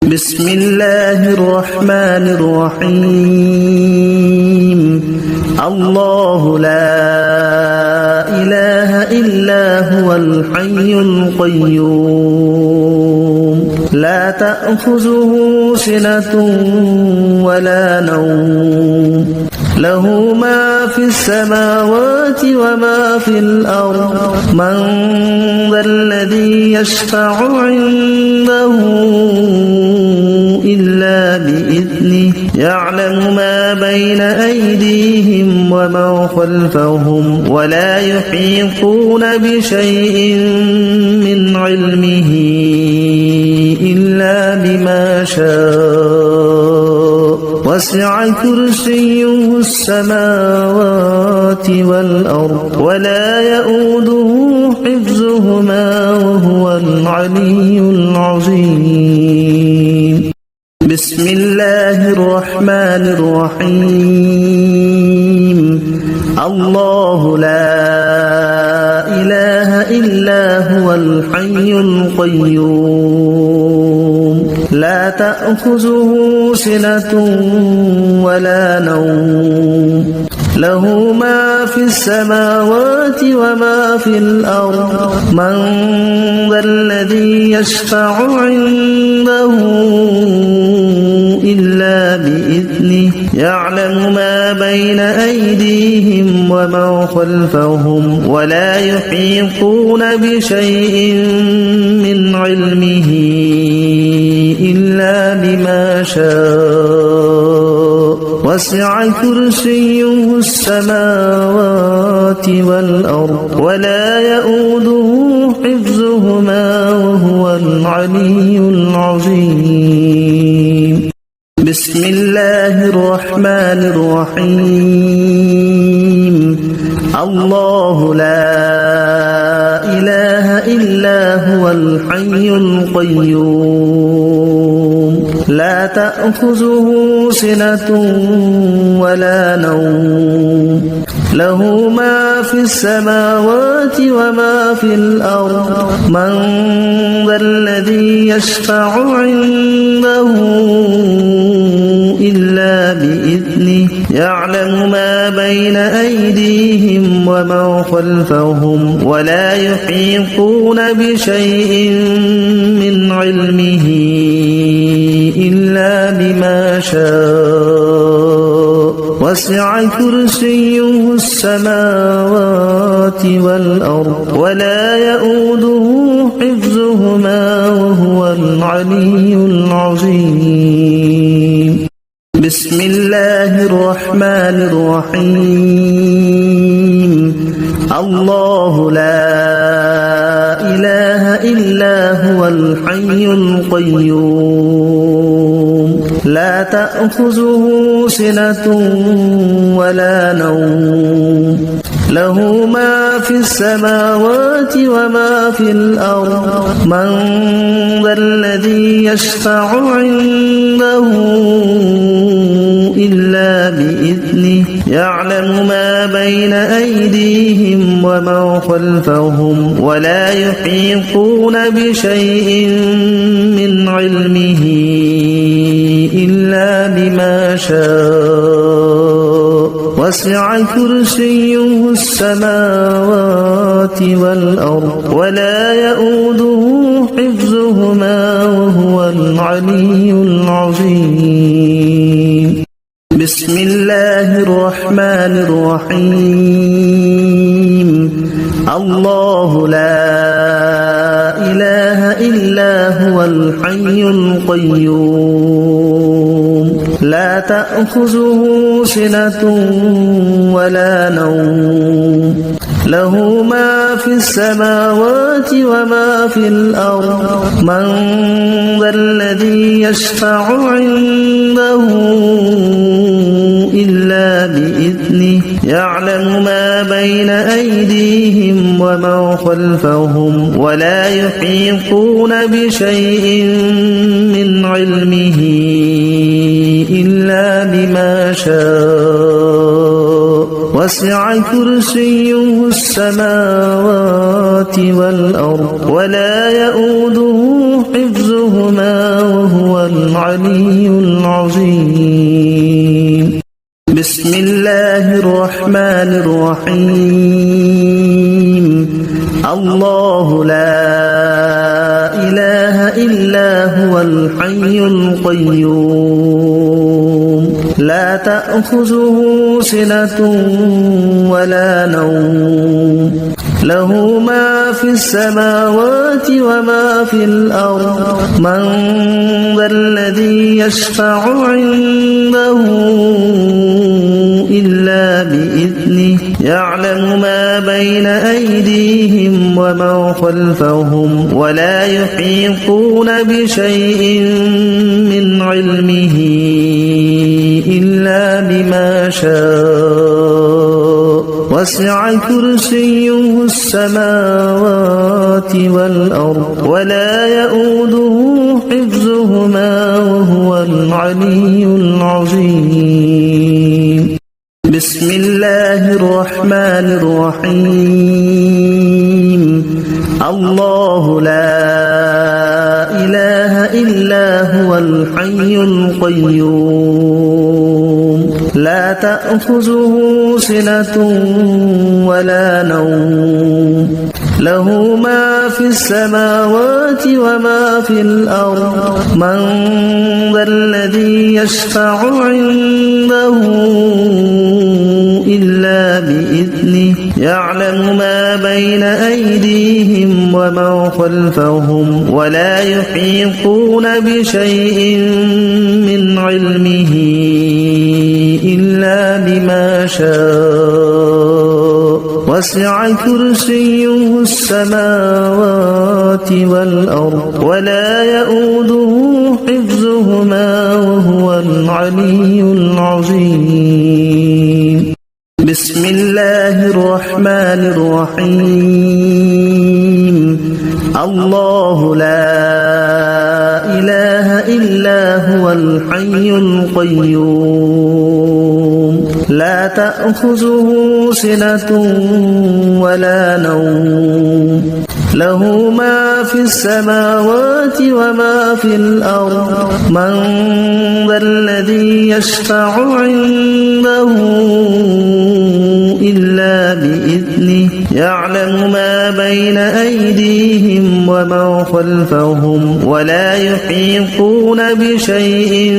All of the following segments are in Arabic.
بسم الله الرحمن الرحيم الله لا إله إلا هو الحي القيوم لا تأخذه سنة ولا نوم له ما في السماوات وما في الأرض من ذا الذي يشفع عنده إلا بإذنه يعلم ما بين أيديهم وما خلفهم ولا يحيطون بشيء من علمه إلا بما شاء وسع كرسيه السماوات والأرض ولا يؤوده حفظهما وهو العلي العظيم بسم الله الرحمن الرحيم الله لا إله إلا هو الحي القيوم لا تأخذه سنة ولا نوم له ما في السماوات وما في الأرض من ذا الذي يشفع عنده إلا بإذنه يعلم ما بين أيديهم وما خلفهم ولا يحيطون بشيء من علمه إلا بما شاء وسع كرسيه السماوات والأرض ولا يؤوده حفظهما وهو العلي العظيم بسم الله الرحمن الرحيم الله لا إله إلا هو الحي القيوم لا تأخذه سنة ولا نوم له ما في السماوات وما في الأرض من ذا الذي يشفع عنده إلا بإذنه يعلم ما بين أيديهم وما خلفهم ولا يحيطون بشيء من علمه إلا بما شاء وسع كرسيه السماوات والأرض ولا يؤوده حفظهما وهو العلي العظيم بسم الله الرحمن الرحيم الله لا إله إلا هو الحي القيوم لا تأخذه سنة ولا نوم له ما في السماوات وما في الأرض من ذا الذي يشفع عنده إلا بإذنه يعلم ما بين أيديهم وما خلفهم ولا يحيطون بشيء من علمه إلا بما شاء وسع كرسيه السماوات والأرض ولا يؤوده حفظهما وهو العلي العظيم بسم الله الرحمن الرحيم الله لا إله إلا هو الحي القيوم لا تأخذه سنة ولا نوم له ما في السماوات وما في الأرض من ذا الذي يشفع عنده إلا بإذنه يعلم ما بين أيديهم وما خلفهم ولا يحيطون بشيء من علمه إلا بما شاء وسع كرسيه السماوات والأرض ولا يؤوده حفظهما وهو وهو العلي العظيم. بسم الله الرحمن الرحيم. الله لا إله إلا هو الحي القيوم لا تأخذه سنة ولا نوم له ما في السماوات وما في الأرض من ذا الذي يشفع عنده إلا بإذنه يعلم ما بين أيديهم وما خلفهم ولا يحيطون بشيء من علمه إلا بما شاء وسع كرسيه السماوات والأرض ولا يؤوده حفظهما وهو العلي العظيم. بسم الله الرحمن الرحيم. الله لا إله إلا هو الحي القيوم لا تأخذه سنة ولا نوم له ما في السماوات وما في الأرض من ذا الذي يشفع عنده إلا بإذنه يعلم ما بين أيديهم وما خلفهم ولا يحيطون بشيء من علمه إلا بما شاء وسع كرسيه السماوات والأرض ولا يؤوده حفظهما وهو العلي العظيم. بسم الله الرحمن الرحيم. الله لا إله إلا هو الحي القيوم لا تأخذه سنة ولا نوم له ما في السماوات وما في الأرض من ذا الذي يشفع عنده إلا بإذنه يعلم ما بين أيديهم وما خلفهم ولا يحيطون بشيء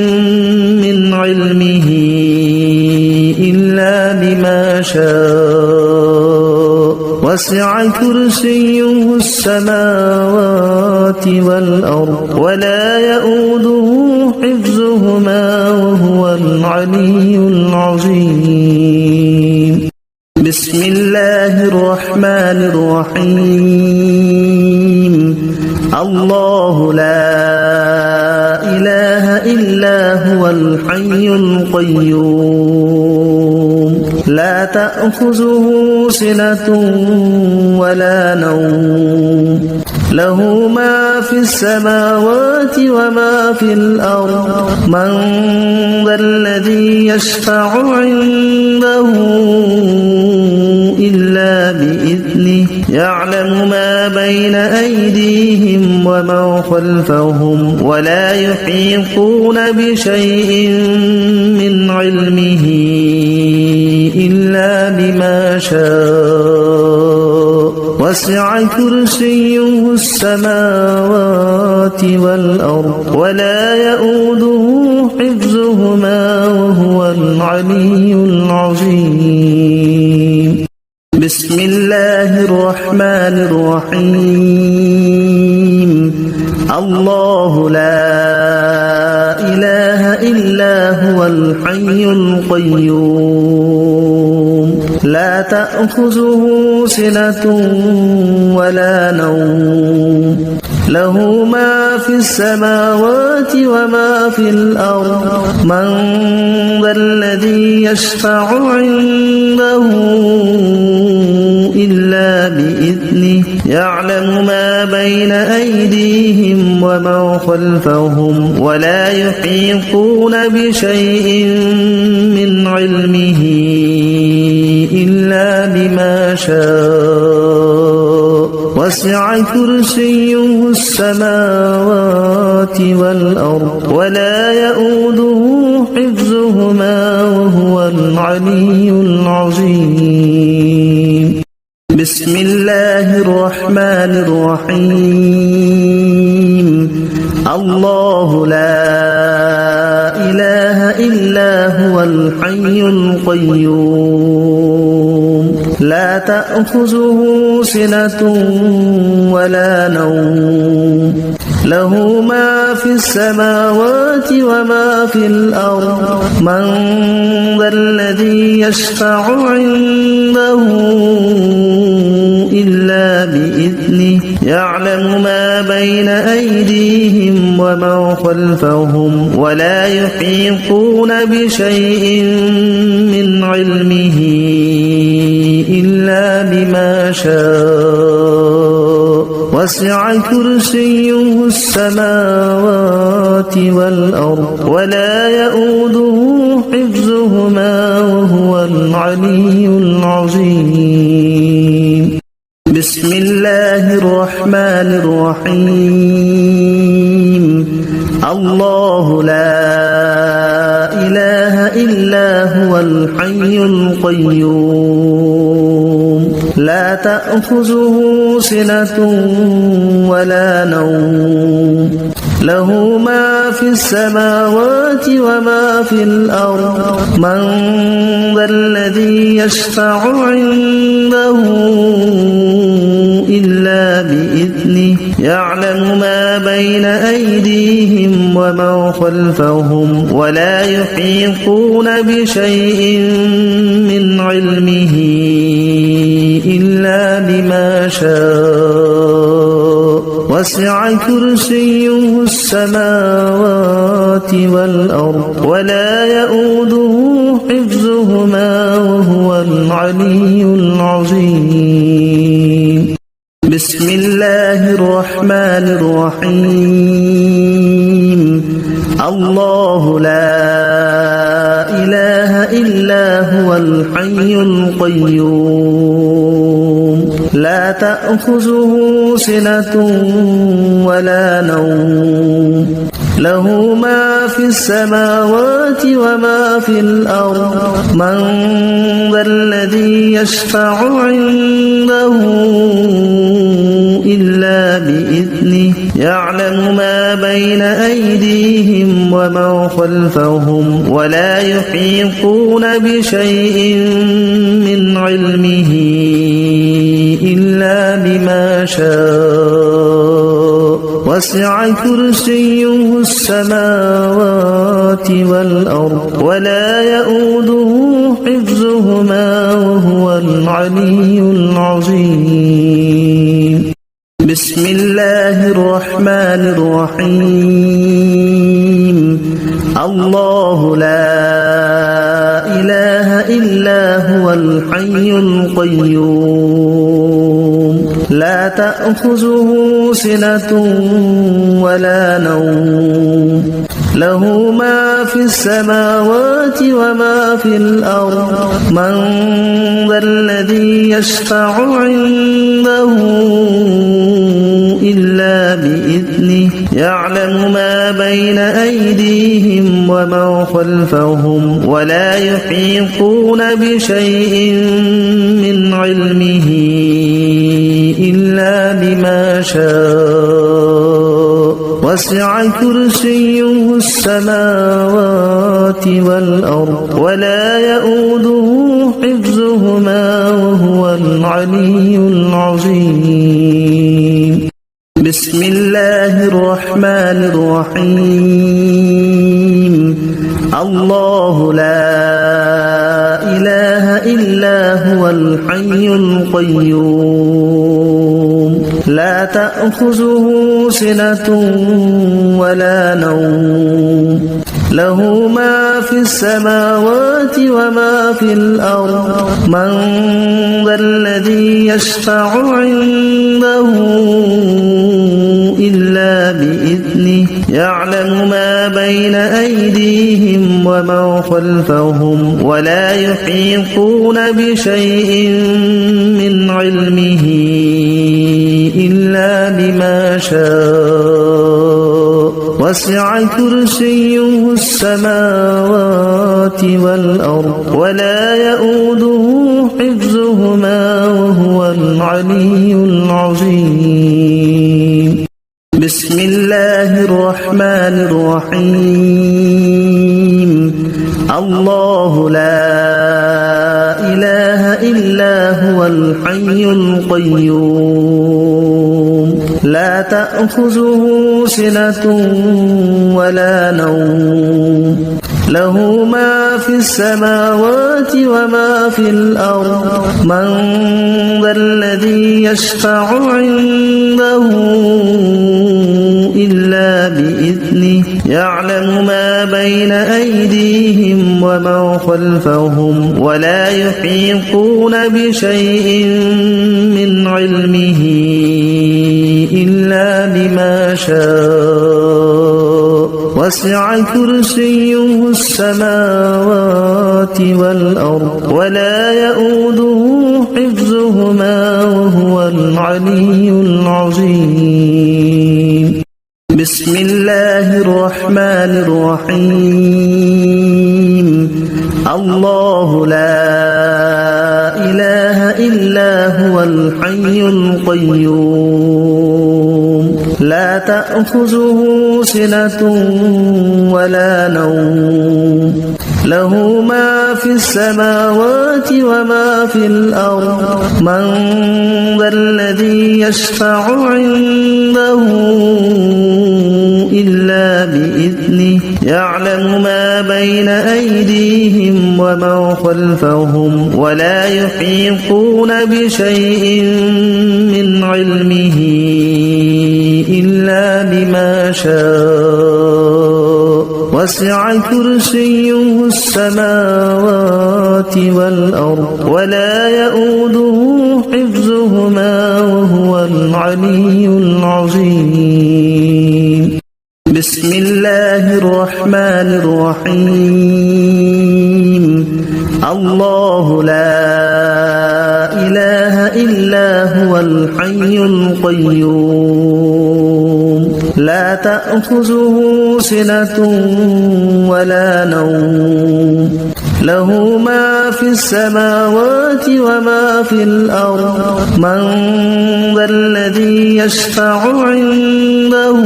من علمه إلا بما شاء وسع كرسيه السماوات والأرض ولا يؤوده حفظهما وهو العلي العظيم. بسم الله الرحمن الرحيم. الله لا إله إلا هو الحي القيوم لا تأخذه سنة ولا نوم له ما في السماوات وما في الأرض من ذا الذي يشفع عنده إلا بإذنه يعلم ما بين أيديهم وما خلفهم ولا يحيطون بشيء من علمه إلا بما شاء وسع كرسيه السماوات والأرض ولا يؤوده حفظهما وهو العلي العظيم. بسم الله الرحمن الرحيم. الله لا إله إلا هو الحي القيوم لا تأخذه سنة ولا نوم له ما في السماوات وما في الأرض من ذا الذي يشفع عنده إلا بإذنه يعلم ما بين أيديهم وما خلفهم ولا يحيطون بشيء من علمه إلا بما شاء وسع كرسيه السماوات والأرض ولا يؤوده حفظهما وهو العلي العظيم. بسم الله الرحمن الرحيم. الله لا إله إلا هو الحي القيوم لا تأخذه سنة ولا نوم له ما في السماوات وما في الأرض من ذا الذي يشفع عنده إلا بإذنه يعلم ما بين أيديهم وما خلفهم ولا يحيطون بشيء من علمه إلا بما شاء وسع كرسيه السماوات والأرض ولا يؤوده حفظهما وهو العلي العظيم. بسم الله الرحمن الرحيم. الله لا إله إلا هو الحي القيوم لا تأخذه سنة ولا نوم له ما في السماوات وما في الأرض من ذا الذي يشفع عنده إلا بإذنه يعلم ما بين أيديهم وما خلفهم ولا يحيطون بشيء من علمه إلا بما شاء وسع كرسيه السماوات والأرض ولا يؤوده حفظهما وهو العلي العظيم. بسم الله الرحمن الرحيم. الله لا إله إلا هو الحي القيوم لا تأخذه سنة ولا نوم له ما في السماوات وما في الأرض من ذا الذي يشفع عنده إلا بإذنه يعلم ما بين أيديهم وما خلفهم ولا يحيطون بشيء من علمه إلا بما شاء وسع كرسيه السماوات والأرض ولا يؤوده حفظهما وهو العلي العظيم. بسم الله الرحمن الرحيم. الله لا إله إلا هو الحي القيوم لا تأخذه سنة ولا نوم له ما في السماوات وما في الأرض من ذا الذي يشفع عنده إلا بإذنه يعلم ما بين أيديهم وما خلفهم ولا يحيطون بشيء من علمه إلا بما شاء وسع كرسيه السماوات والأرض ولا يؤوده حفظهما وهو العلي العظيم. بسم الله الرحمن الرحيم. الله لا إله إلا هو الحي القيوم لا تأخذه سنة ولا نوم له ما في السماوات وما في الأرض من ذا الذي يشفع عنده إلا بإذنه يعلم ما بين أيديهم وما خلفهم ولا يحيطون بشيء من علمه شاء وسع كرسيه السماوات والأرض ولا يؤوده حفظهما وهو العلي العظيم بسم الله الرحمن الرحيم الله لا إله إلا هو الحي القيوم لا تأخذه سنة ولا نوم له ما في السماوات وما في الأرض من ذا الذي يشفع عنده إلا بإذنه يعلم ما بين أيديهم وما خلفهم ولا يحيطون بشيء من علمه إلا بما شاء وسع كرسيه السماوات والأرض ولا يؤوده حفظهما وهو العلي العظيم بسم الله الرحمن الرحيم الله لا إله إلا هو الحي القيوم لا تأخذه سنة ولا نوم له ما في السماوات وما في الأرض من ذا الذي يشفع عنده إلا بإذنه يعلم ما بين أيديهم وما خلفهم ولا يحيطون بشيء من علمه إلا بما شاء وسع كرسيه السماوات والأرض ولا يؤوده حفظهما وهو العلي العظيم بسم الله الرحمن الرحيم الله لا إله إلا هو الحي القيوم لا تأخذه سنة ولا نوم له ما في السماوات وما في الأرض من ذا الذي يشفع عنده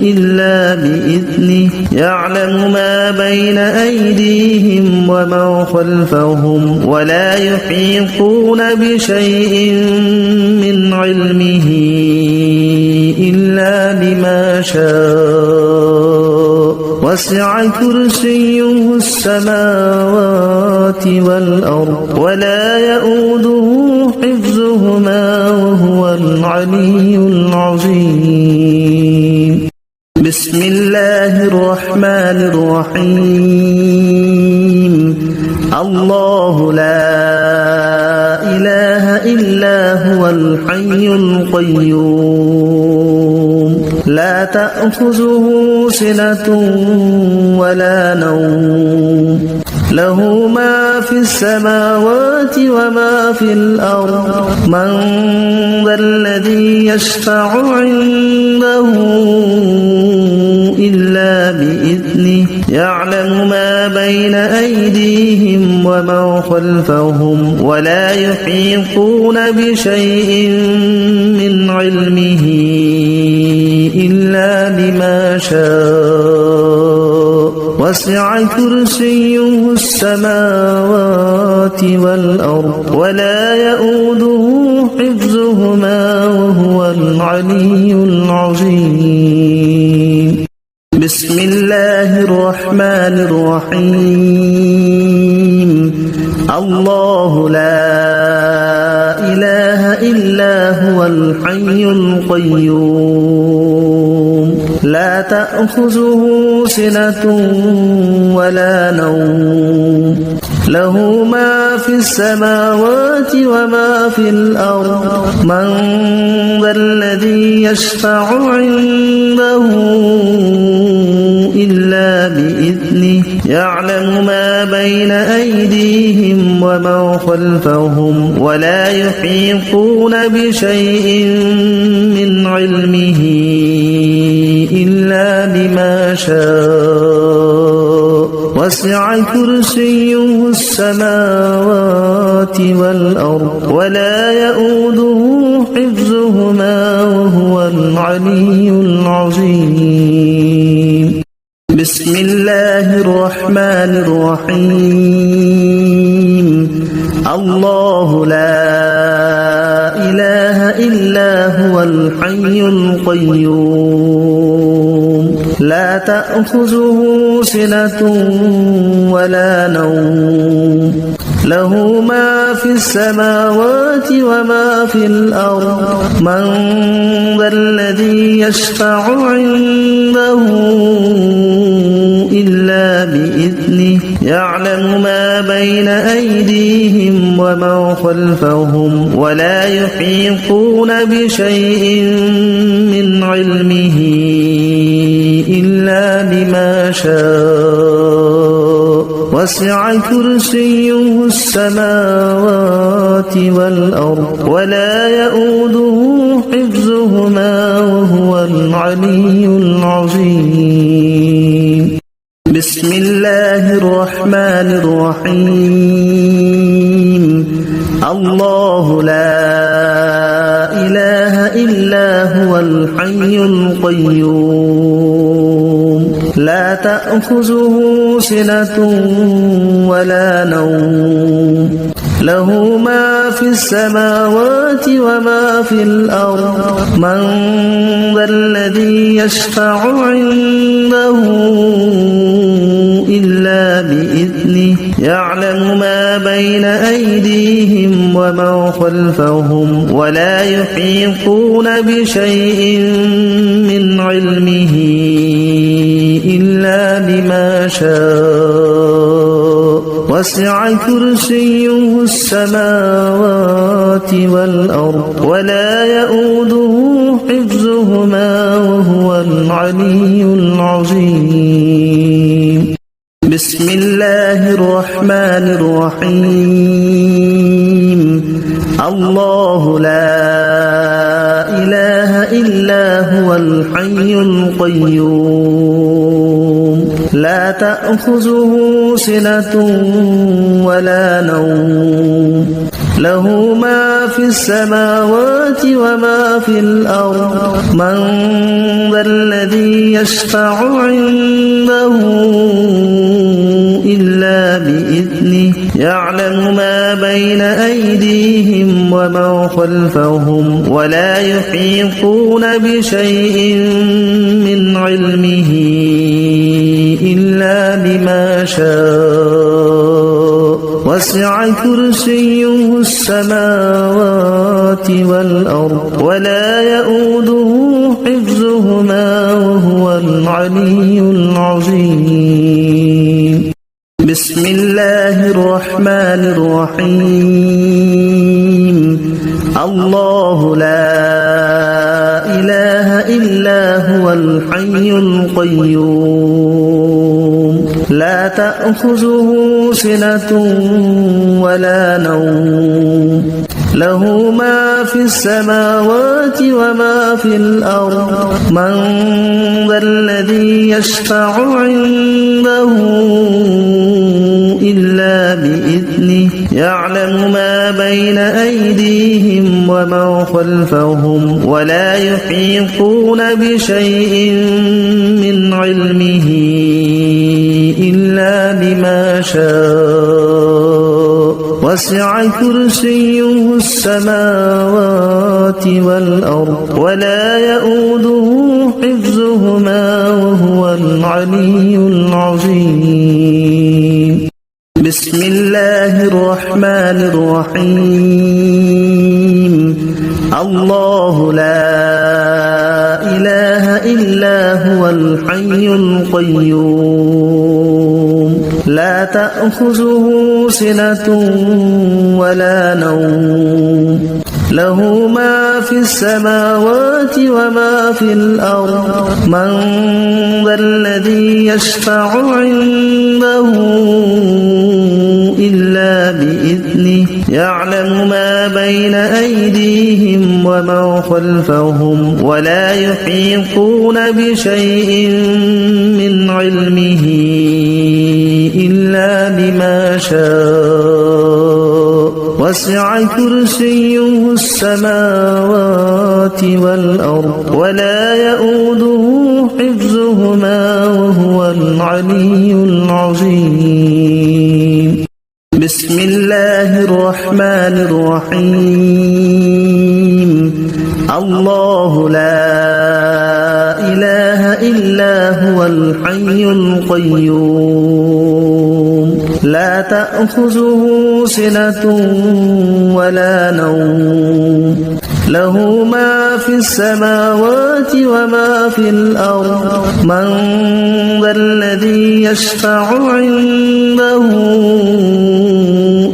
إلا بإذنه يعلم ما بين أيديهم وما خلفهم ولا يحيطون بشيء من علمه إلا بما شاء وسع كرسيه السماوات والأرض ولا يؤوده حفظهما وهو العلي العظيم بسم الله الرحمن الرحيم الله لا إله إلا هو الحي القيوم لا تأخذه سنة ولا نوم له ما في السماوات وما في الأرض من ذا الذي يشفع عنده إلا بإذنه يعلم ما بين أيديهم وما خلفهم ولا يحيطون بشيء من علمه إلا بما شاء وسع كرسيه السماوات والأرض ولا يؤوده حفظهما وهو العلي العظيم بسم الله الرحمن الرحيم الله لا إله إلا هو الحي القيوم لا تأخذه سنة ولا نوم له ما في السماوات وما في الأرض من ذا الذي يشفع عنده إلا بإذنه يعلم ما بين أيديهم ومن خلفهم ولا يحيطون بشيء من علمه إلا بما شاء وسع كرسيه السماوات والأرض ولا يؤوده حفظهما وهو العلي العظيم بسم الله الرحمن الرحيم الله لا إله إلا هو الحي القيوم لا تأخذه سنة ولا نوم له ما في السماوات وما في الأرض من ذا الذي يشفع عنده إلا بإذنه يعلم ما بين أيديهم ومن خلفهم ولا يحيطون بشيء من علمه إلا بما شاء وسع كرسيه السماوات والأرض ولا يؤوده حفظهما وهو العلي العظيم بسم الله الرحمن الرحيم الله لا إله إلا هو الحي القيوم لا تأخذه سنة ولا نوم له ما في السماوات وما في الأرض من ذا الذي يشفع عنده إلا بإذنه يعلم ما بين أيديهم ومن خلفهم ولا يحيطون بشيء من علمه إلا بما شاء وسع كرسيه السماوات والأرض ولا يؤوده حفظهما وهو العلي العظيم بسم الله الرحمن الرحيم الله لا إله إلا هو الحي القيوم لا تأخذه سنة ولا نوم له ما في السماوات وما في الأرض من ذا الذي يشفع عنده إلا بإذنه يعلم ما بين أيديهم ومن خلفهم ولا يحيطون بشيء من علمه إلا بما شاء وسع كرسيه السماوات والأرض ولا يؤوده حفظهما وهو العلي العظيم بسم الله الرحمن الرحيم الله لا إله إلا هو الحي القيوم لا تأخذه سنة ولا نوم له ما في السماوات وما في الأرض من ذا الذي يشفع عنده إلا بإذنه يعلم ما بين أيديهم ومن خلفهم ولا يحيطون بشيء من علمه إلا بما شاء وسع كرسيه السماوات والأرض ولا يؤوده حفظهما وهو العلي العظيم بسم الله الرحمن الرحيم الله لا إله إلا هو الحي القيوم لا تأخذه سنة ولا نوم له ما في السماوات وما في الأرض من ذا الذي يشفع عنده إلا بإذنه يعلم ما بين أيديهم وما خلفهم ولا يحيطون بشيء من علمه إلا بما شاء وسع كرسيه السماوات والأرض ولا يؤوده حفظهما وهو العلي العظيم بسم الله الرحمن الرحيم الله لا إله إلا هو الحي القيوم لا تأخذه سنة ولا نوم له ما في السماوات وما في الأرض من ذا الذي يشفع عنده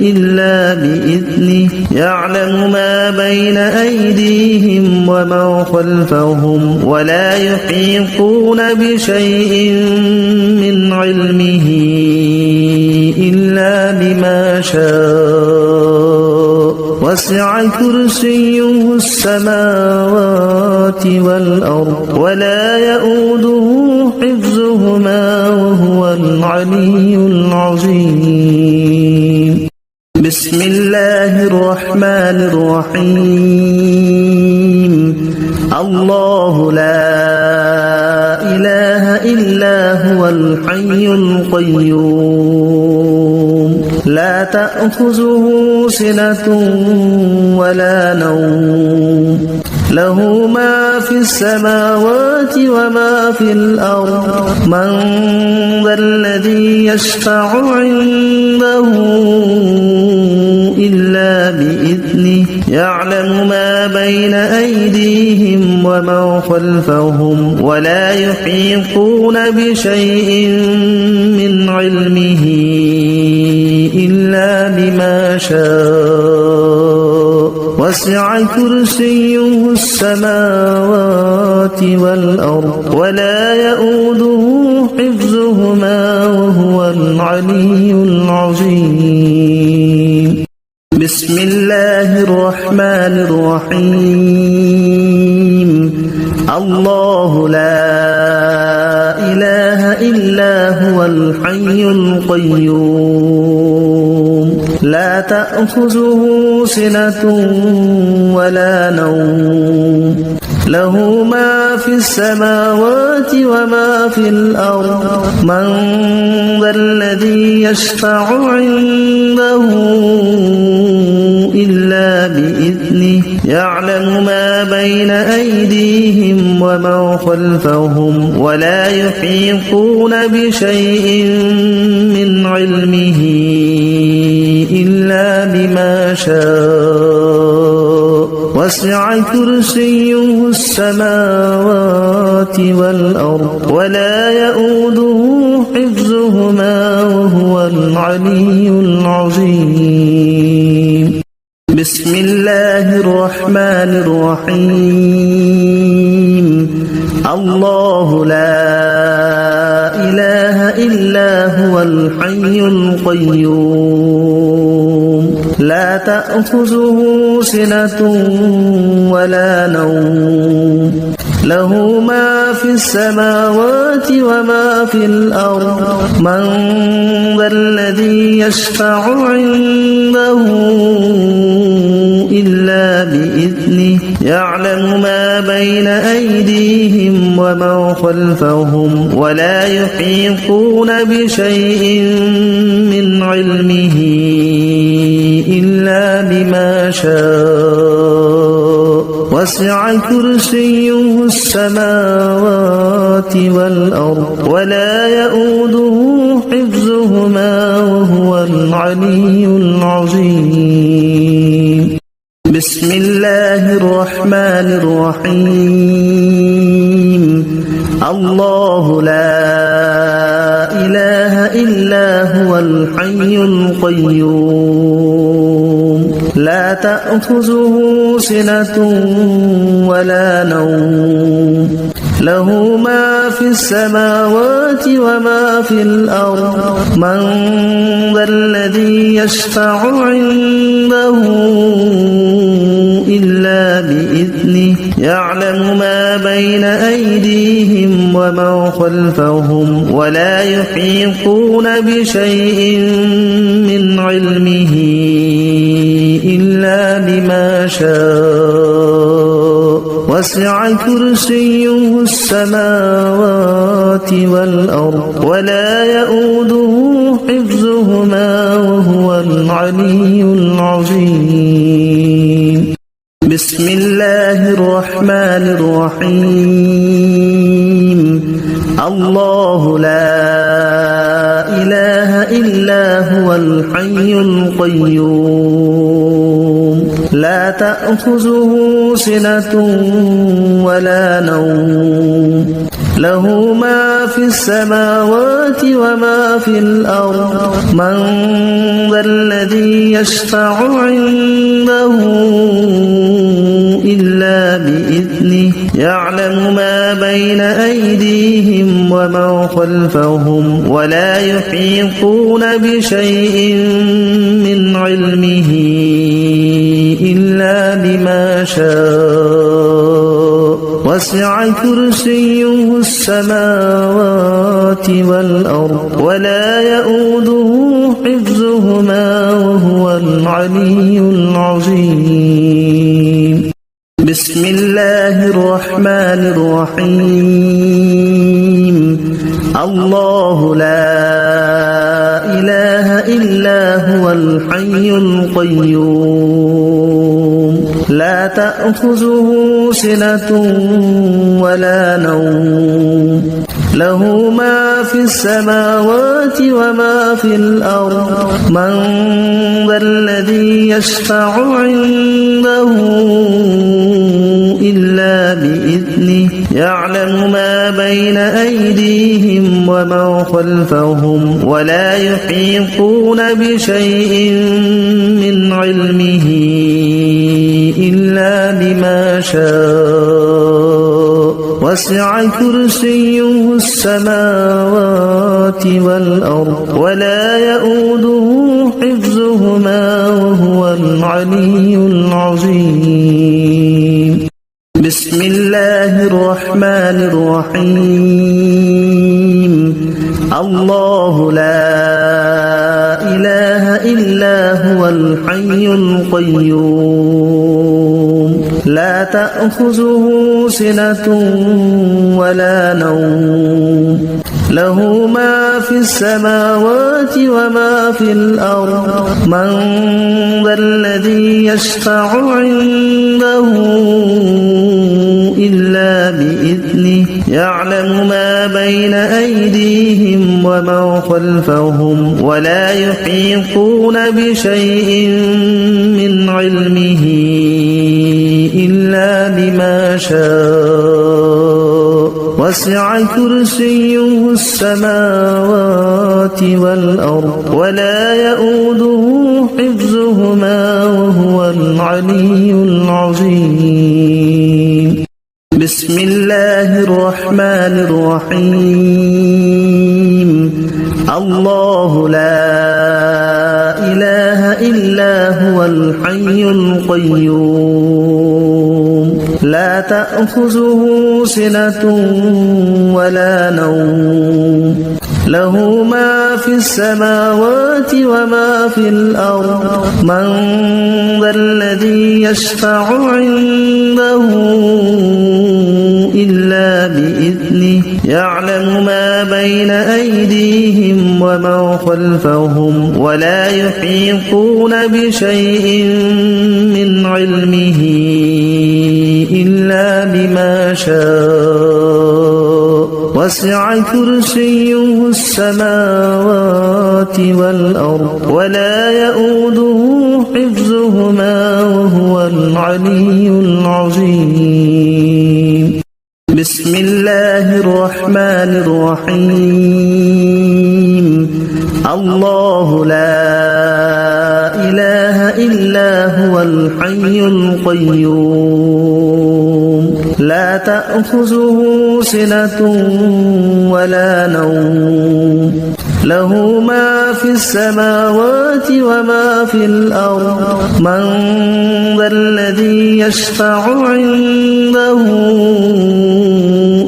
إلا بإذنه يعلم ما بين أيديهم وما خلفهم ولا يحيطون بشيء من علمه إلا بما شاء وسع كرسيه السماوات والأرض ولا يؤوده حفظهما وهو العلي العظيم بسم الله الرحمن الرحيم الله لا إله إلا هو الحي القيوم لا تأخذه سنة ولا نوم له ما في السماوات وما في الأرض من ذا الذي يشفع عنده إلا بإذنه يعلم ما بين أيديهم وما خلفهم ولا يحيطون بشيء من علمه إلا بما شاء وسع كرسيه السماوات والأرض ولا يؤوده حفظهما وهو العلي العظيم بسم الله الرحمن الرحيم الله لا إله إلا هو الحي القيوم لا تأخذه سنة ولا نوم له ما في السماوات وما في الأرض من ذا الذي يشفع عنده إلا بإذنه يعلم ما بين أيديهم وما خلفهم ولا يحيطون بشيء من علمه إلا بما شاء وسع كرسيه السماوات والأرض ولا يؤوده حفظهما وهو العلي العظيم بسم الله الرحمن الرحيم الله لا إله إلا هو الحي القيوم لا تأخذه سنة ولا نوم له ما في السماوات وما في الأرض من ذا الذي يشفع عنده إلا بإذنه يعلم ما بين أيديهم وما خلفهم ولا يحيطون بشيء من علمه إلا بما شاء وسع كرسيه السماوات والأرض ولا يؤوده حفظهما وهو العلي العظيم بسم الله الرحمن الرحيم الله لا إله إلا هو الحي القيوم لا تأخذه سنة ولا نوم له ما في السماوات وما في الأرض من ذا الذي يشفع عنده إلا بإذنه يعلم ما بين أيديهم وما خلفهم ولا يحيطون بشيء من علمه إلا بما شاء وسع كرسيه السماوات والأرض ولا يؤوده حفظهما وهو العلي العظيم بسم الله الرحمن الرحيم الله لا إله إلا هو الحي القيوم لا تأخذه سنة ولا نوم له ما في السماوات وما في الأرض من ذا الذي يشفع عنده إلا بإذنه يعلم ما بين أيديهم وما خلفهم ولا يحيطون بشيء من علمه إلا بما شاء وسع كرسيه السماوات والأرض ولا يؤوده حفظهما وهو العلي العظيم بسم الله الرحمن الرحيم الله لا إله إلا هو الحي القيوم لا تأخذه سنة ولا نوم له ما في السماوات وما في الأرض من ذا الذي يشفع عنده إلا بإذنه يعلم ما بين أيديهم وما خلفهم ولا يحيطون بشيء من علمه إلا بما شاء وسع كرسيه السماوات والأرض ولا يؤوده حفظهما وهو العلي العظيم بسم الله الرحمن الرحيم الله لا إله إلا هو الحي القيوم لا تأخذه سنة ولا نوم له ما في السماوات وما في الأرض من ذا الذي يشفع عنده إلا بإذنه يعلم ما بين أيديهم وما خلفهم ولا يحيطون بشيء من علمه إلا بما شاء وسع كرسيه السماوات والأرض ولا يؤوده حفظهما وهو العلي العظيم بسم الله الرحمن الرحيم الله لا إله إلا هو الحي القيوم لا تأخذه سنة ولا نوم له ما في السماوات وما في الأرض من ذا الذي يشفع عنده إلا بإذنه يعلم ما بين أيديهم وما خلفهم ولا يحيطون بشيء من علمه إلا بما شاء وسع كرسيه السماوات والأرض ولا يؤوده حفظهما وهو العلي العظيم بسم الله الرحمن الرحيم الله لا إله إلا هو الحي القيوم لا تأخذه سنة ولا نوم له ما في السماوات وما في الأرض من ذا الذي يشفع عنده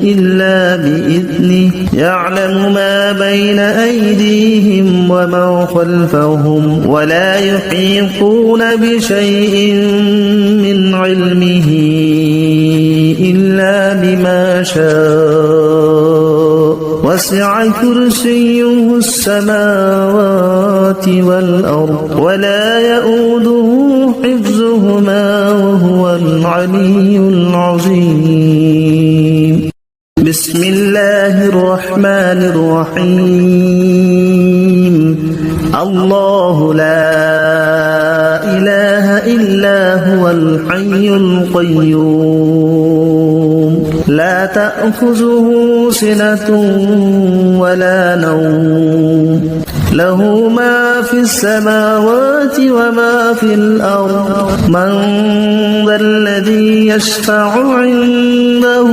إلا بإذنه يعلم ما بين أيديهم وما خلفهم ولا يحيطون بشيء من علمه إلا بما شاء وسع كرسيه السماوات والأرض ولا يؤوده حفظهما وهو العلي العظيم بسم الله الرحمن الرحيم الله لا إله إلا هو الحي القيوم لا تأخذه سنة ولا نوم له ما في السماوات وما في الأرض من ذا الذي يشفع عنده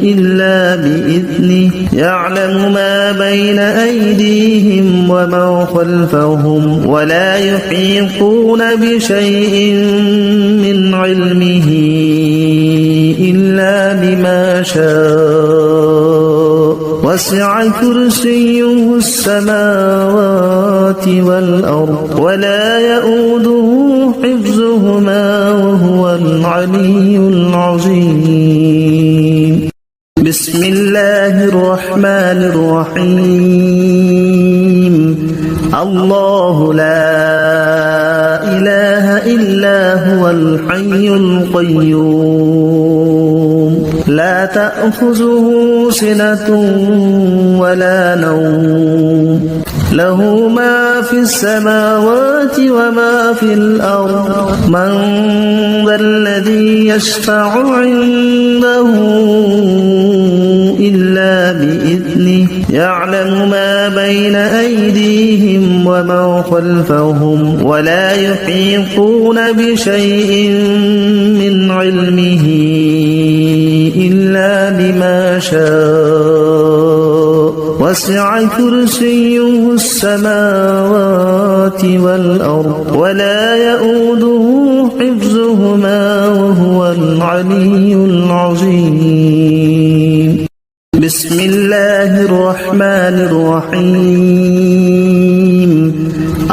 إلا بإذنه يعلم ما بين أيديهم وما خلفهم ولا يحيطون بشيء من علمه إلا بما شاء وسع كرسيه السماوات والأرض ولا يؤوده حفظهما وهو العلي العظيم بسم الله الرحمن الرحيم الله لا إله إلا هو الحي القيوم لا تأخذه سنة ولا نوم له ما في السماوات وما في الأرض من ذا الذي يشفع عنده إلا بإذنه يعلم ما بين أيديهم وما خلفهم ولا يحيطون بشيء من علمه إلا بما شاء وسع كرسيه السماوات والأرض ولا يؤوده حفظهما وهو العلي العظيم بسم الله الرحمن الرحيم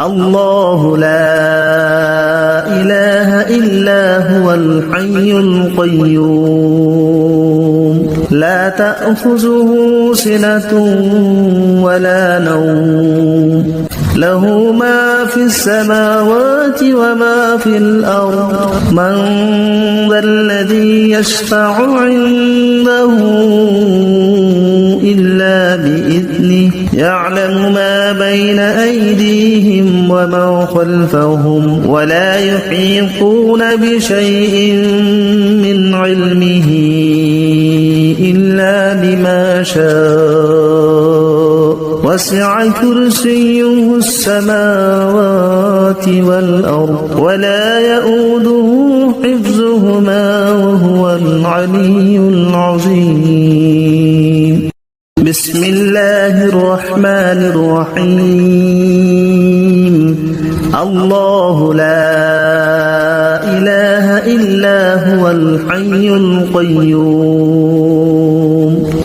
الله لا إله إلا هو الحي القيوم لا تأخذه سنة ولا نوم له ما في السماوات وما في الأرض من ذا الذي يشفع عنده إلا بإذنه يعلم ما بين أيديهم وما خلفهم ولا يحيطون بشيء من علمه إلا بما شاء وسع كرسيه السماوات والأرض ولا يؤوده حفظهما وهو العلي العظيم بسم الله الرحمن الرحيم الله لا إله إلا هو الحي القيوم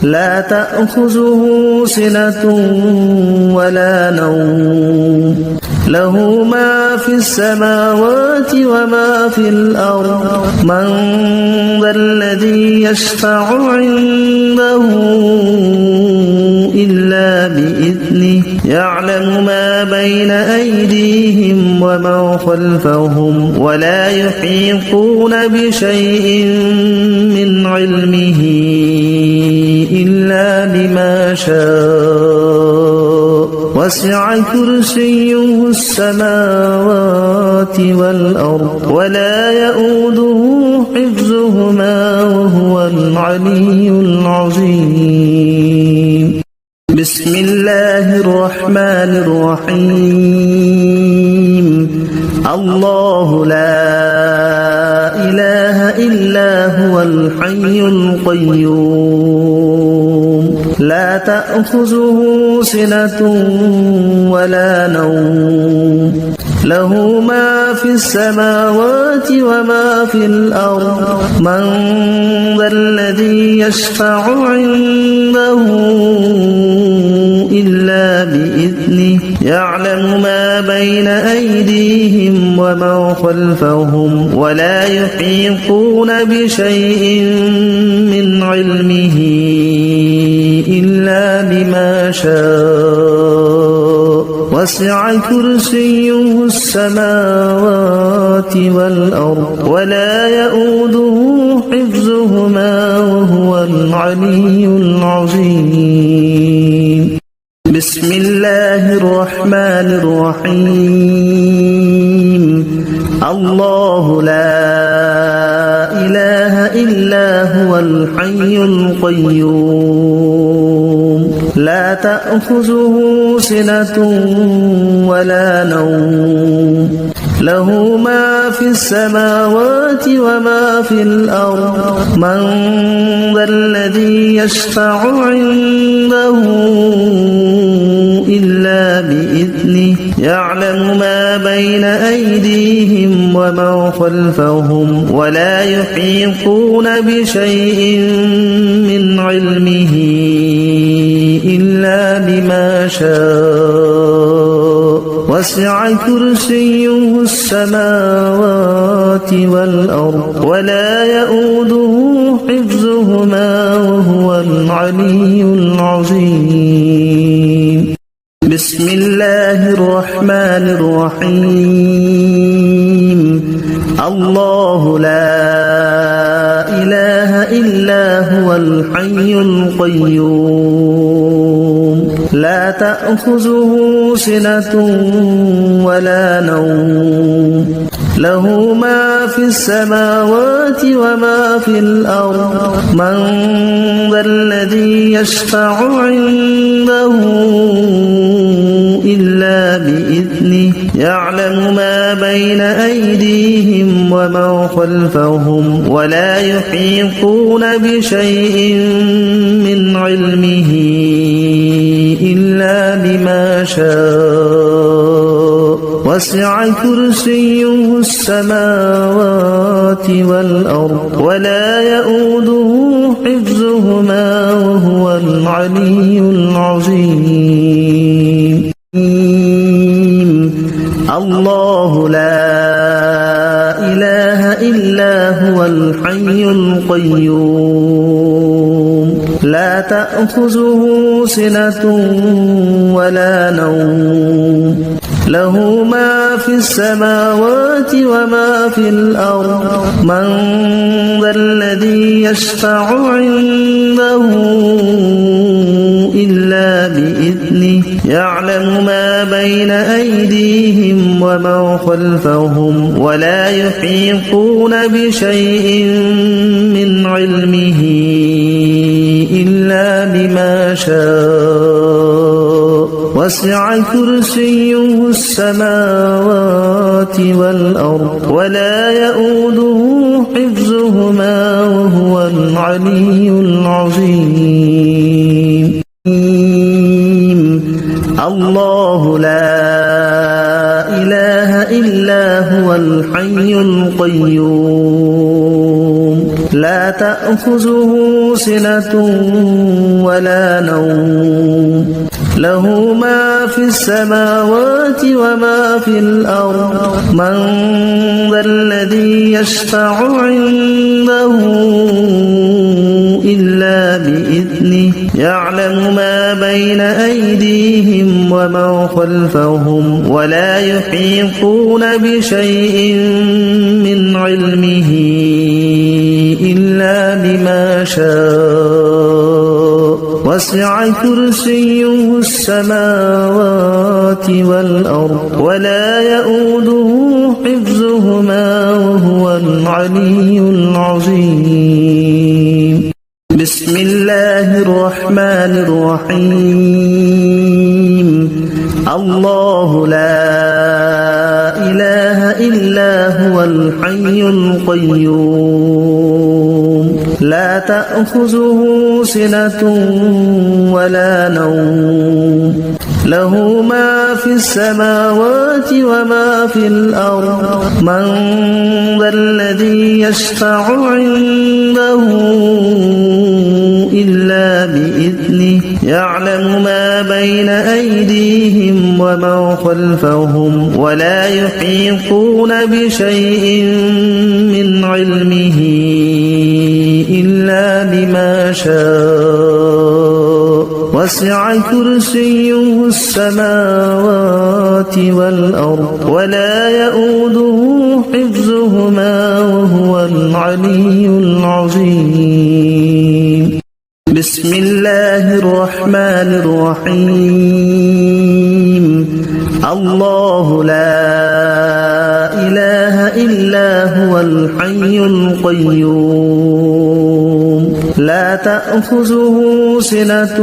لا تأخذه سنة ولا نوم له ما في السماوات وما في الأرض من ذا الذي يشفع عنده إلا بإذنه يعلم ما بين أيديهم وما خلفهم ولا يحيطون بشيء من علمه إلا بما شاء وسع كرسيه السماوات والأرض ولا يؤوده حفظهما وهو العلي العظيم بسم الله الرحمن الرحيم الله لا إله إلا هو الحي القيوم لا تأخذه سنة ولا نوم له ما في السماوات وما في الأرض من ذا الذي يشفع عنده إلا بإذنه يعلم ما بين أيديهم وما خلفهم ولا يحيطون بشيء من علمه إلا بما شاء وسع كرسيه السماوات والأرض ولا يؤوده حفظهما وهو العلي العظيم بسم الله الرحمن الرحيم الله لا إله إلا هو الحي القيوم لا تأخذه سنة ولا نوم له ما في السماوات وما في الأرض من ذا الذي يشفع عنده إلا بإذنه يعلم ما بين أيديهم وما خلفهم ولا يحيطون بشيء من علمه إلا بما شاء وسع كرسيه السماوات والأرض ولا يؤوده حفظهما وهو العلي العظيم بسم الله الرحمن الرحيم الله لا إله إلا هو الحي القيوم لا تأخذه سنة ولا نوم له ما في السماوات وما في الأرض من ذا الذي يشفع عنده إلا بإذنه يعلم ما بين أيديهم وما خلفهم ولا يحيطون بشيء من علمه إلا بما شاء وسع كرسيه السماوات والأرض ولا يؤوده حفظهما وهو العلي العظيم الله لا إله إلا هو الحي القيوم لا تأخذه سنة ولا نوم له ما في السماوات وما في الأرض من ذا الذي يشفع عنده إلا بإذنه يعلم ما بين أيديهم وما خلفهم ولا يحيطون بشيء من علمه إلا بما شاء وسع كرسيه السماوات والأرض ولا يؤوده حفظهما وهو العلي العظيم الله لا إله إلا هو الحي القيوم لا تأخذه سنة ولا نوم له ما في السماوات وما في الأرض من ذا الذي يشفع عنده إلا بإذنه يعلم ما بين أيديهم وما خلفهم ولا يحيطون بشيء من علمه إلا بما شاء وسع كرسيه السماوات والأرض ولا يؤوده حفظهما وهو العلي العظيم بسم الله الرحمن الرحيم الله لا إله إلا هو الحي القيوم تأخذه سنة ولا نوم له ما في السماوات وما في الأرض من ذا الذي يشفع عنده إلا بإذنه يعلم ما بين أيديهم وما خلفهم ولا يحيطون بشيء من علمه إلا بما شاء وسع كرسيه السماوات والأرض ولا يؤوده حفظهما وهو العلي العظيم بسم الله الرحمن الرحيم الله لا إله إلا هو الحي القيوم لا تأخذه سنة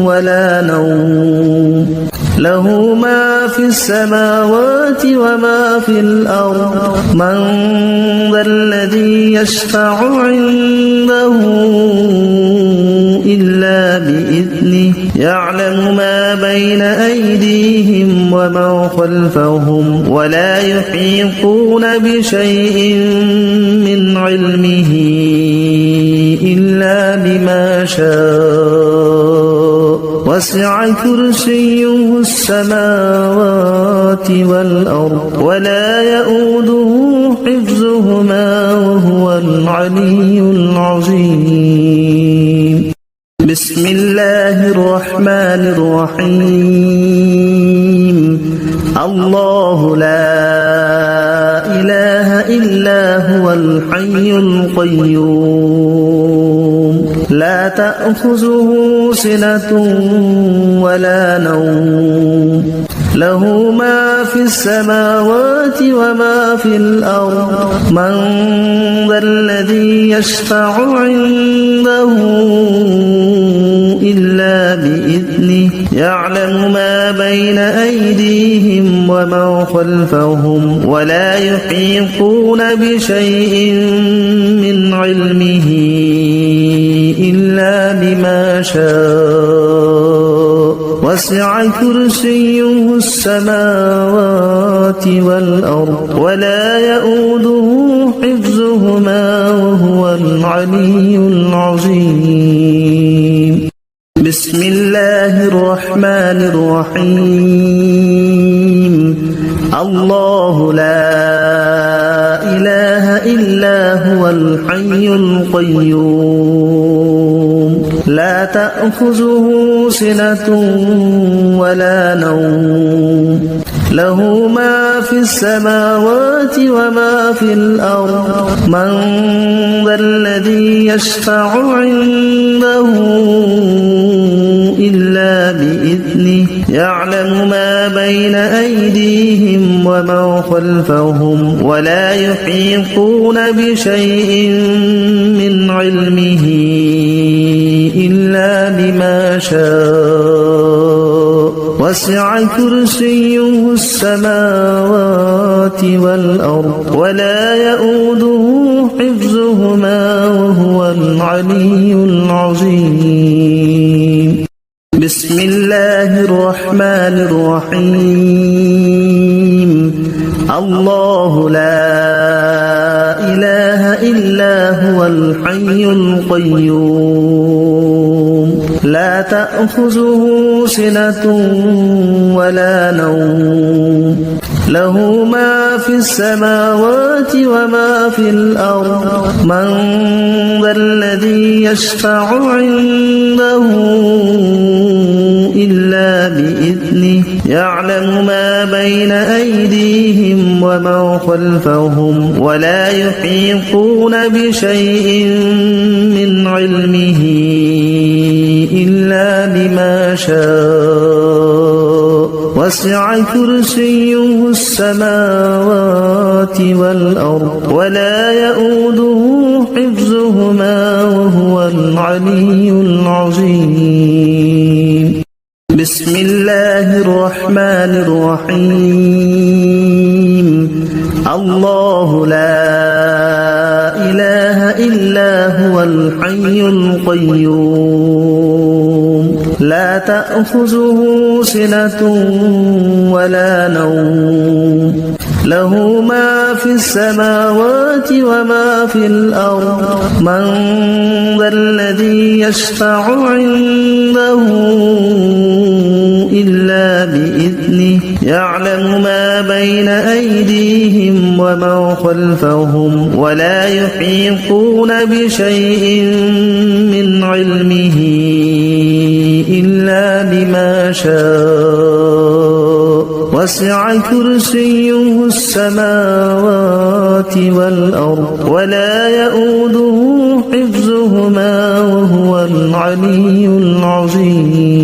ولا نوم له ما في السماوات وما في الأرض من ذا الذي يشفع عنده إلا بإذنه يعلم ما بين أيديهم وما خلفهم ولا يحيطون بشيء من علمه إلا بما شاء وسع كرسيه السماوات والأرض ولا يؤوده حفظهما وهو العلي العظيم بسم الله الرحمن الرحيم الله لا إله إلا هو الحي القيوم لا تأخذه سنة ولا نوم له ما في السماوات وما في الأرض من ذا الذي يشفع عنده إلا بإذنه يعلم ما بين أيديهم وما خلفهم ولا يحيطون بشيء من علمه إلا بما شاء وسع كرسيه السماوات والأرض ولا يؤوده حفظهما وهو العلي العظيم بسم الله الرحمن الرحيم الله لا إله إلا هو الحي القيوم لا تأخذه سنة ولا نوم له ما في السماوات وما في الأرض من ذا الذي يشفع عنده إلا بإذنه يعلم ما بين أيديهم وما خلفهم ولا يحيطون بشيء من علمه إلا بما شاء وسع كرسيه السماوات والأرض ولا يؤوده حفظهما وهو العلي العظيم بسم الله الرحمن الرحيم الله لا إله إلا هو الحي القيوم لا تأخذه سنة ولا نوم له ما في السماوات وما في الأرض من ذا الذي يشفع عنده إلا بإذنه يعلم ما بين أيديهم وما خلفهم ولا يحيطون بشيء من علمه إلا بما شاء وسع كرسيه السماوات والأرض ولا يؤوده حفظهما وهو العلي العظيم بسم الله الرحمن الرحيم الله لا إله إلا هو الحي القيوم لا تأخذه سنة ولا نوم له ما في السماوات وما في الأرض من ذا الذي يشفع عنده إلا بإذنه يعلم ما بين أيديهم وما خلفهم ولا يحيطون بشيء من علمه إلا بما شاء وسع كرسيه السماوات والأرض ولا يؤوده حفظهما وهو العلي العظيم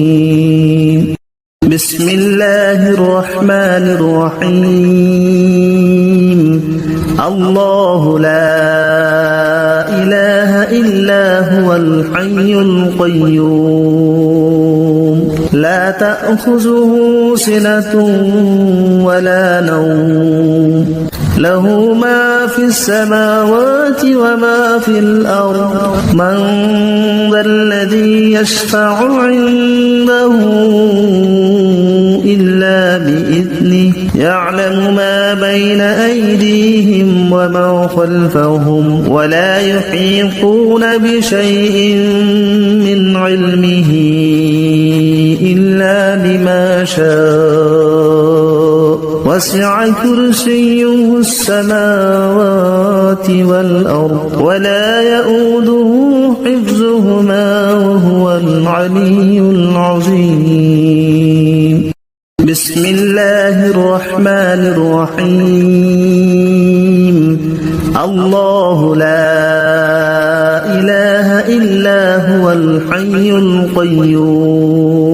بسم الله الرحمن الرحيم الله لا إله إلا هو الحي القيوم لا تأخذه سنة ولا نوم له ما في السماوات وما في الأرض من ذا الذي يشفع عنده إلا بإذنه يعلم ما بين أيديهم وما خلفهم ولا يحيطون بشيء من علمه إلا بما شاء وسع كرسيه السماوات والأرض ولا يؤوده حفظهما وهو العلي العظيم بسم الله الرحمن الرحيم الله لا إله إلا هو الحي القيوم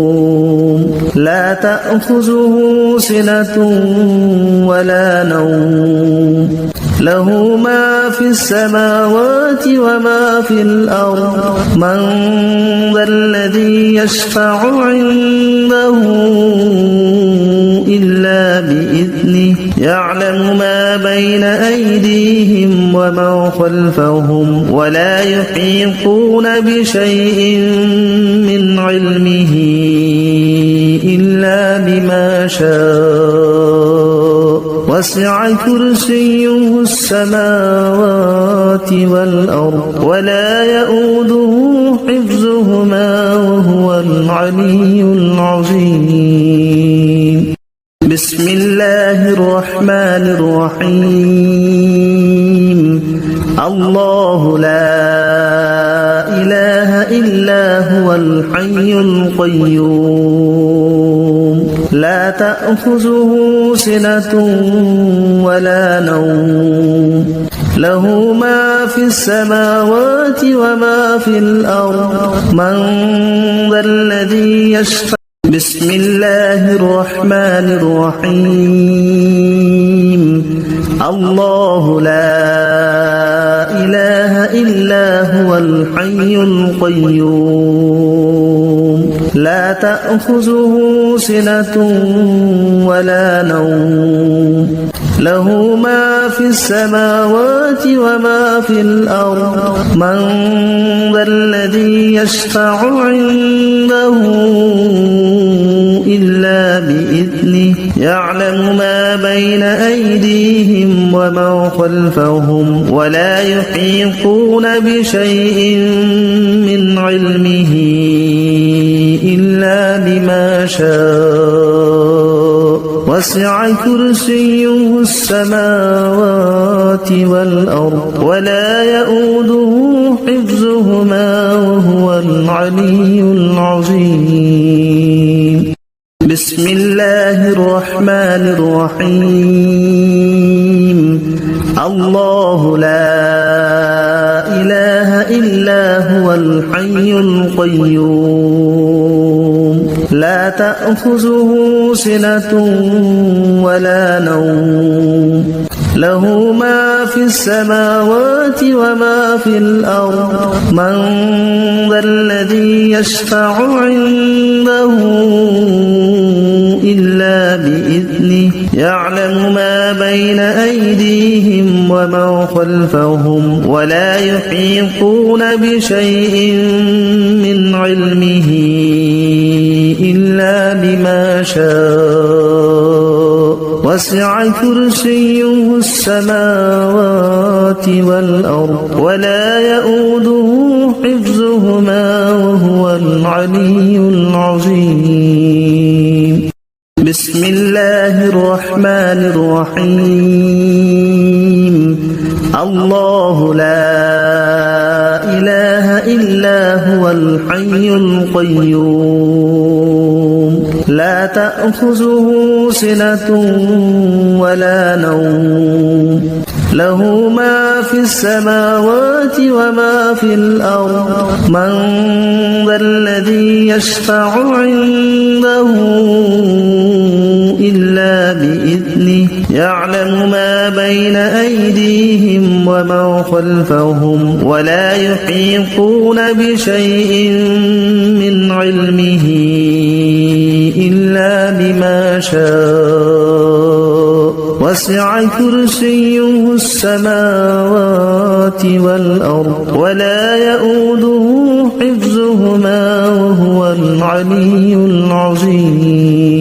لا تأخذه سنة ولا نوم له ما في السماوات وما في الأرض من ذا الذي يشفع عنده إلا بإذنه يعلم ما بين أيديهم وما خلفهم ولا يحيطون بشيء من علمه إلا بما شاء وسع كرسيه السماوات والأرض ولا يؤوده حفظهما وهو العلي العظيم بسم الله الرحمن الرحيم الله لا إله إلا هو الحي القيوم لا تأخذه سنة ولا نوم له ما في السماوات وما في الأرض من ذا الذي يشفع بسم الله الرحمن الرحيم الله لا إله إلا هو الحي القيوم لا تأخذه سنة ولا نوم له ما في السماوات وما في الأرض من ذا الذي يشفع عنده إلا بإذنه يعلم ما بين أيديهم وما خلفهم ولا يحيطون بشيء من علمه إلا بما شاء وسع كرسيه السماوات والأرض ولا يؤوده حفظهما وهو العلي العظيم بسم الله الرحمن الرحيم الله لا إله إلا هو الحي القيوم لا تأخذه سنة ولا نوم له ما في السماوات وما في الأرض من ذا الذي يشفع عنده إلا بإذنه يعلم ما بين أيديهم وما ومن خلفهم ولا يحيطون بشيء من علمه إلا بما شاء وسع كرسيه السماوات والأرض ولا يؤوده حفظهما وهو العلي العظيم. بسم الله الرحمن الرحيم. الله لا إله إلا هو الحي القيوم لا تأخذه سنة ولا نوم له ما في السماوات وما في الأرض من ذا الذي يشفع عنده إلا بإذنه يعلم ما بين أيديهم وما خلفهم ولا يحيطون بشيء من علمه إلا بما شاء وسع كرسيه السماوات والأرض ولا يؤوده حفظهما وهو العلي العظيم.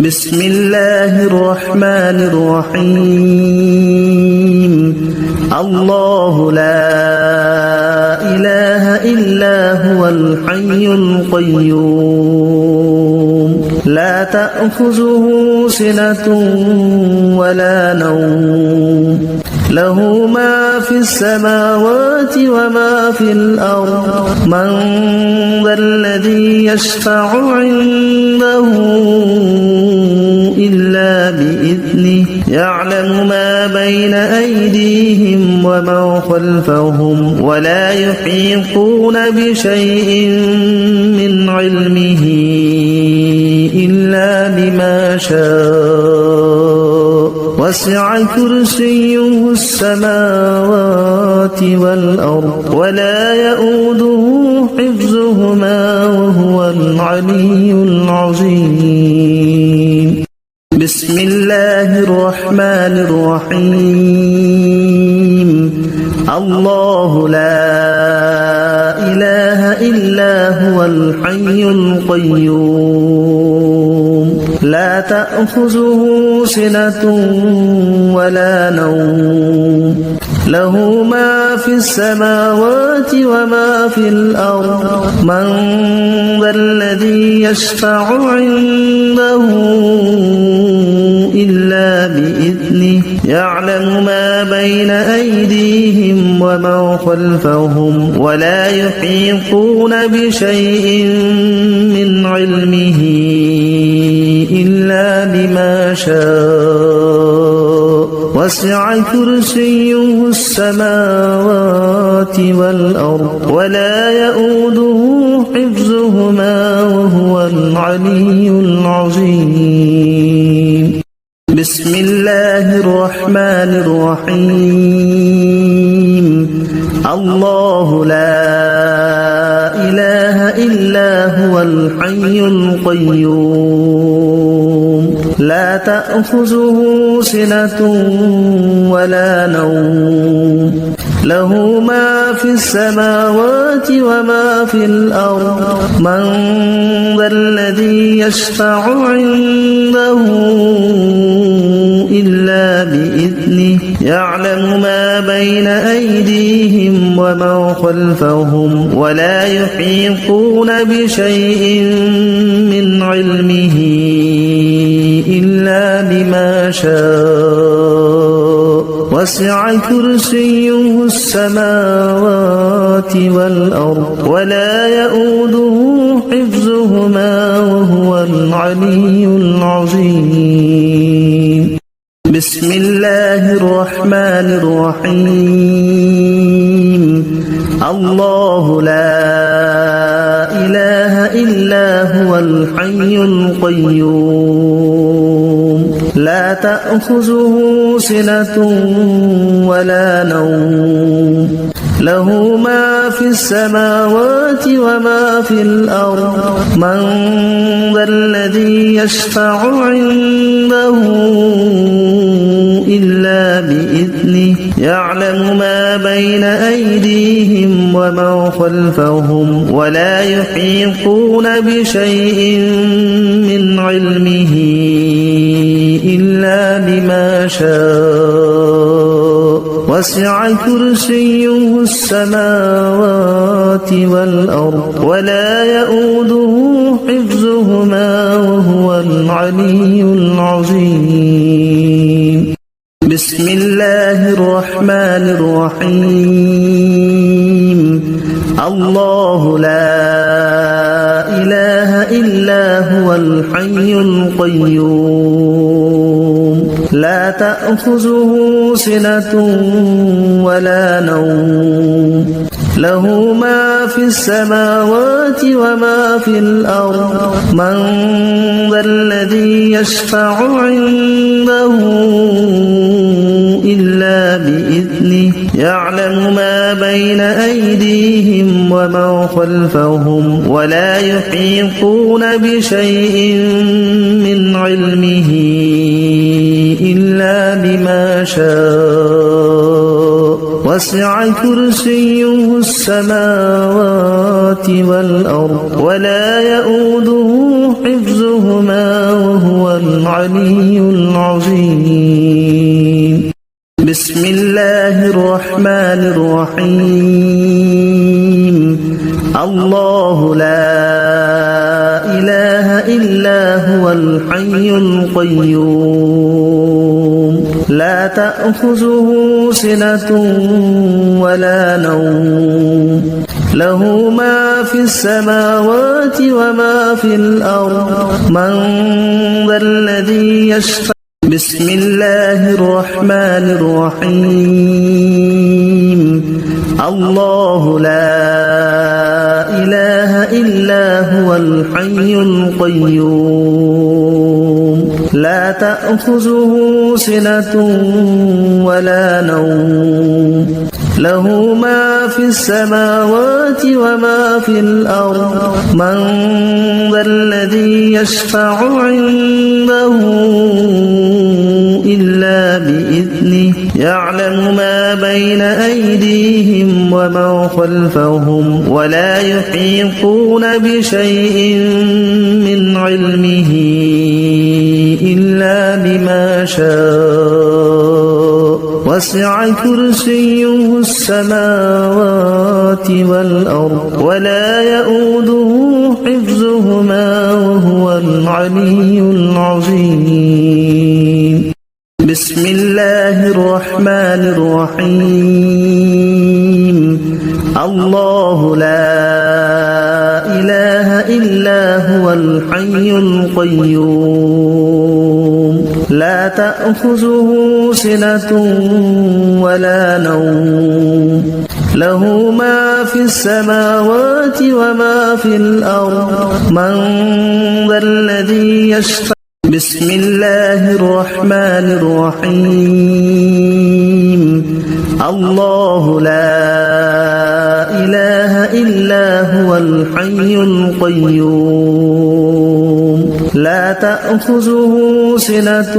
بسم الله الرحمن الرحيم. الله لا إله إلا هو الحي القيوم لا تأخذه سنة ولا نوم له ما في السماوات وما في الأرض من ذا الذي يشفع عنده إلا بإذنه يعلم ما بين أيديهم وما خلفهم ولا يحيطون بشيء من علمه إلا بما شاء وسع كرسيه السماوات والأرض ولا يؤوده حفظهما وهو العلي العظيم. بسم الله الرحمن الرحيم. الله لا إله إلا هو الحي القيوم لا تأخذه سنة ولا نوم له ما في السماوات وما في الأرض من ذا الذي يشفع عنده إلا بإذنه يعلم ما بين أيديهم وما خلفهم ولا يحيطون بشيء من علمه إلا بما شاء وسع كرسيه السماوات والأرض ولا يؤوده حفظهما وهو العلي العظيم. بسم الله الرحمن الرحيم. الله لا إله إلا هو الحي القيوم لا تأخذه سنة ولا نوم له ما في السماوات وما في الأرض من ذا الذي يشفع عنده إلا بإذنه يعلم ما بين أيديهم وما خلفهم ولا يحيطون بشيء من علمه إلا بما شاء وسع كرسيه السماوات والأرض ولا يؤوده حفظهما وهو العلي العظيم. بسم الله الرحمن الرحيم. الله لا إله إلا هو الحي القيوم لا تأخذه سنة ولا نوم له ما في السماوات وما في الأرض من ذا الذي يشفع عنده إلا بإذنه يعلم ما بين أيديهم وما خلفهم ولا يحيطون بشيء من علمه إلا بما شاء وسع كرسيه السماوات والأرض ولا يؤوده حفظهما وهو العلي العظيم. بسم الله الرحمن الرحيم. الله لا إله إلا هو الحي القيوم لا تأخذه سنة ولا نوم له ما في السماوات وما في الأرض من ذا الذي يشفع عنده إلا بإذنه يعلم ما بين أيديهم وما خلفهم ولا يحيطون بشيء من علمه إلا بما شاء وسع كرسيه السماوات والأرض ولا يؤوده حفظهما وهو العلي العظيم. بسم الله الرحمن الرحيم. الله لا إله إلا هو الحي القيوم لا تأخذه سنة ولا نوم له ما في السماوات وما في الأرض من ذا الذي يشفع. بسم الله الرحمن الرحيم. الله لا إله إلا هو الحي القيوم لا تأخذه سنة ولا نوم له ما في السماوات وما في الأرض من ذا الذي يشفع عنده إلا بإذنه يعلم ما بين أيديهم وما خلفهم ولا يحيطون بشيء من علمه إلا بما شاء وسع كرسيه السماوات والأرض ولا يؤوده حفظهما وهو العلي العظيم. بسم الله الرحمن الرحيم. الله لا إله إلا هو الحي القيوم لا تأخذه سنة ولا نوم له ما في السماوات وما في الأرض من ذا الذي يشفع. بسم الله الرحمن الرحيم. الله لا إله إلا هو الحي القيوم لا تأخذه سنة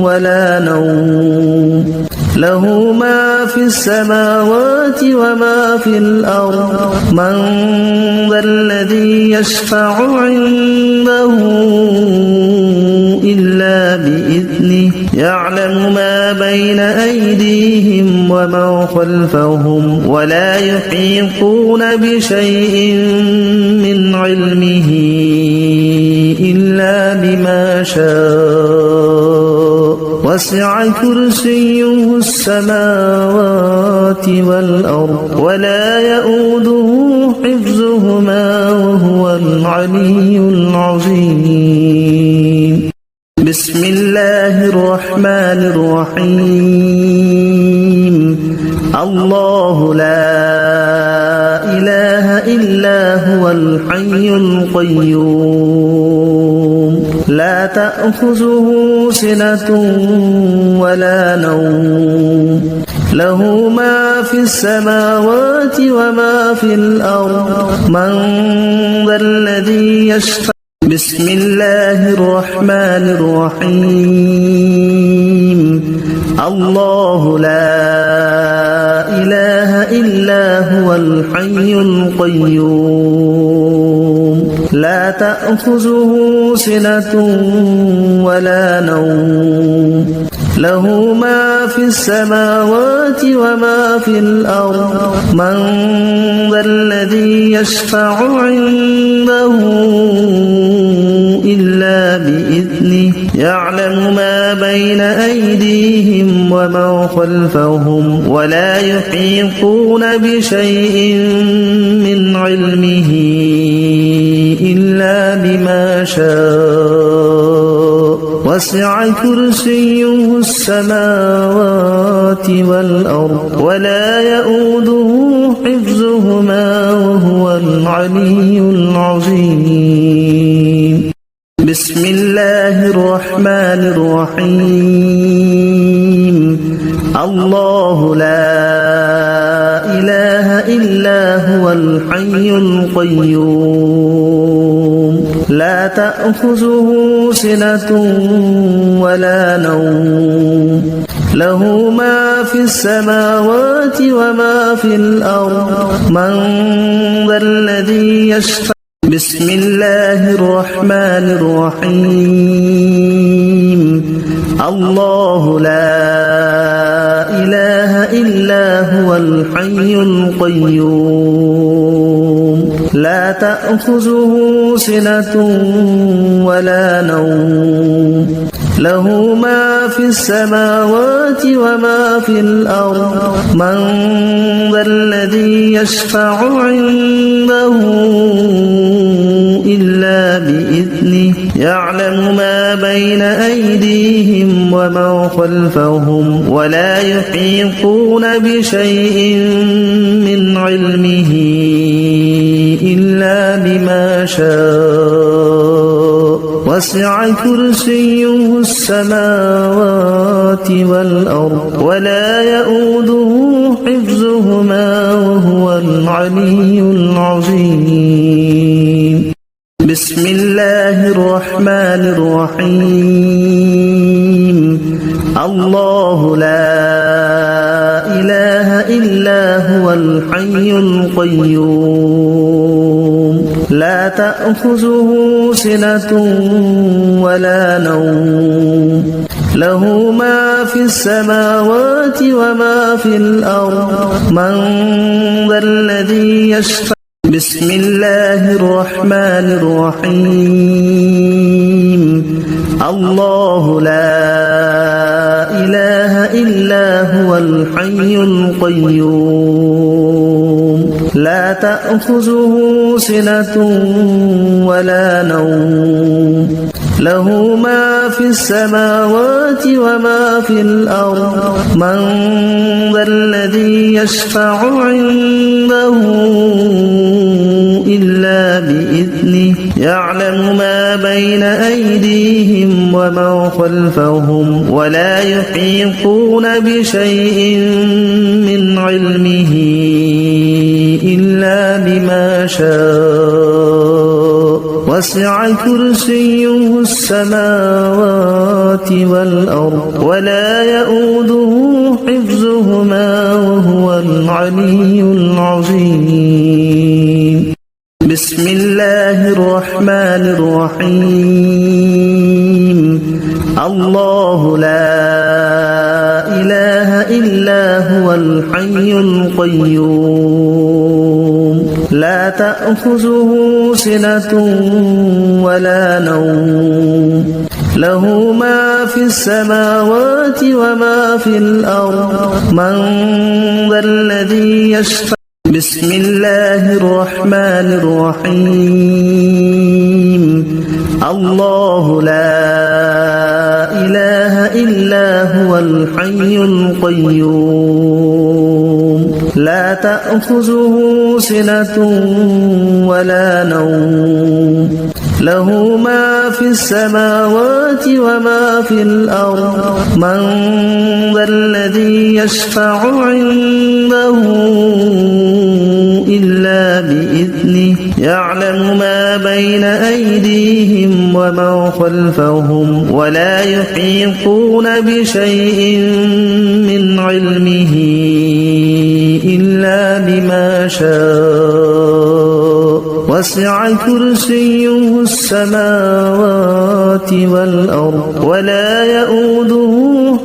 ولا نوم له ما في السماوات وما في الأرض من ذا الذي يشفع عنده إلا بإذنه يعلم ما بين أيديهم وما خلفهم ولا يحيطون بشيء من علمه إلا بما شاء وسع كرسيه السماوات والأرض ولا يؤوده حفظهما وهو العلي العظيم. بسم الله الرحمن الرحيم. الله لا إله إلا هو الحي القيوم لا تأخذه سنة ولا نوم له ما في السماوات وما في الأرض من ذا الذي يشفع. بسم الله الرحمن الرحيم. الله لا إله إلا هو الحي القيوم لا تأخذه سنة ولا نوم له ما في السماوات وما في الأرض من ذا الذي يشفع عنده إلا بإذنه يعلم ما بين أيديهم وما خلفهم ولا يحيطون بشيء من علمه إلا بما شاء وسع كرسيه السماوات والأرض ولا يؤوده حفظهما وهو العلي العظيم بسم الله الرحمن الرحيم الله لا إله إلا هو الحي القيوم لا تأخذه سنة ولا نوم له ما في السماوات وما في الأرض من ذا الذي يشفع بسم الله الرحمن الرحيم الله لا إله إلا هو الحي القيوم لا تأخذه سنة ولا نوم له ما في السماوات وما في الأرض من ذا الذي يشفع عنده إلا بإذنه يعلم ما بين أيديهم وما خلفهم ولا يحيطون بشيء من علمه إلا بما شاء وسع كرسيه السماوات والأرض ولا يؤوده حفظهما وهو العلي العظيم بسم الله الرحمن الرحيم الله لا إله إلا هو الحي القيوم لا تأخذه سنة ولا نوم له ما في السماوات وما في الأرض من ذا الذي يشفع بسم الله الرحمن الرحيم الله لا إله إلا هو الحي القيوم لا تأخذه سنة ولا نوم له ما في السماوات وما في الأرض من ذا الذي يشفع عنده إلا بإذنه يعلم ما بين أيديهم وما خلفهم ولا يحيطون بشيء من علمه إلا بما شاء وسع كرسيه السماوات والأرض ولا يؤوده حفظهما وهو العلي العظيم بسم الله الرحمن الرحيم الله لا إله إلا هو الحي القيوم لا تأخذه سنة ولا نوم له ما في السماوات وما في الأرض من ذا الذي يشفع بسم الله الرحمن الرحيم الله لا إله إلا هو الحي القيوم لا تأخذه سنة ولا نوم له ما في السماوات وما في الأرض من ذا الذي يشفع عنده إلا بإذنه يعلم ما بين أيديهم وما خلفهم ولا يحيطون بشيء من علمه إلا بما شاء وسع كرسيه السماوات والأرض ولا يؤوده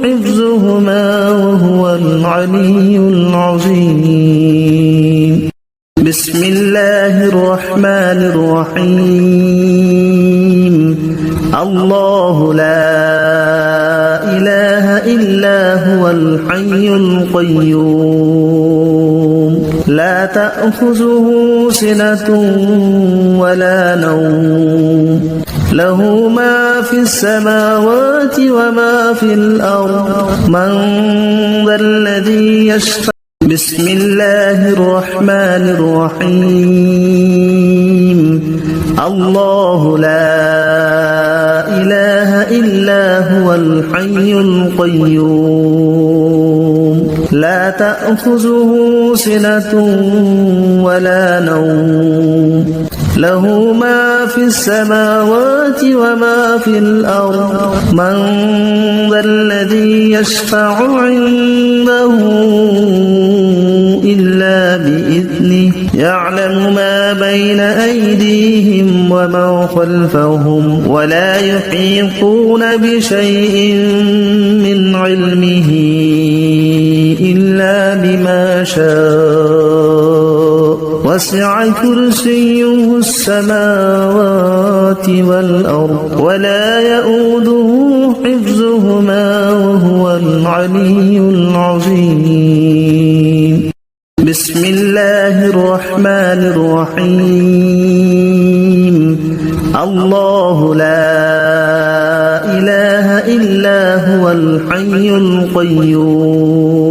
حفظهما وهو العلي العظيم بسم الله الرحمن الرحيم الله لا إله إلا هو الحي القيوم لا تأخذه سنة ولا نوم له ما في السماوات وما في الأرض من ذا الذي يشفع بسم الله الرحمن الرحيم الله لا إله إلا هو الحي القيوم لا تأخذه سنة ولا نوم له ما في السماوات وما في الأرض من ذا الذي يشفع عنده إلا بإذنه يعلم ما بين أيديهم وما خلفهم ولا يحيطون بشيء من علمه إلا بما شاء وسع كرسيه السماوات والأرض ولا يؤوده حفظهما وهو العلي العظيم بسم الله الرحمن الرحيم الله لا إله إلا هو الحي القيوم